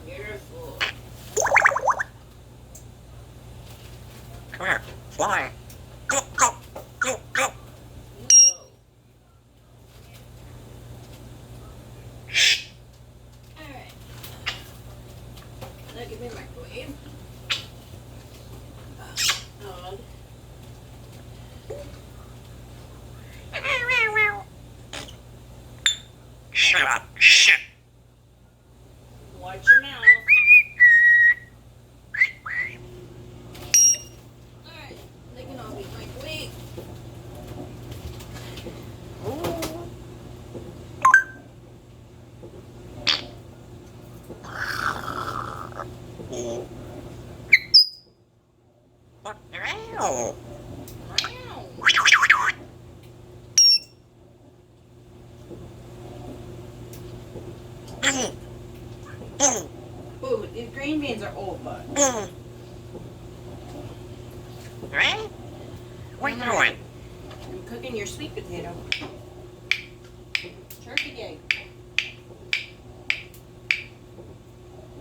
Beautiful. Come here, fly. Go, go, go, go. You go. Alright. Now give me a microwave. Dog. Shut up, shit. Watch your mouth. Alright, they can all be microwave. Ow. Ooh, these green beans are old, bud. Right? What are you doing? I'm cooking your sweet potato. Turkey egg.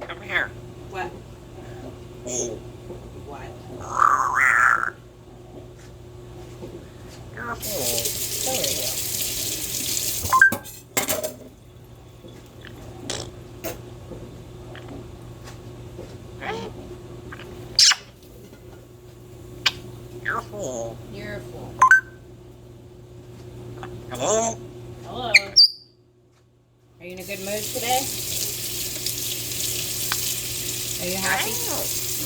Come here. What? What? There we go. You're full. You're full. Hello? Hello. Are you in a good mood today? Are you happy?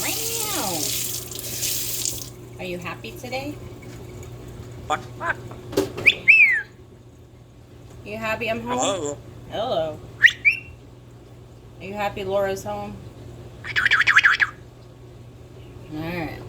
Meow. Are you happy today? What? You happy I'm home? Hello? Hello. Are you happy Laura's home? Alright.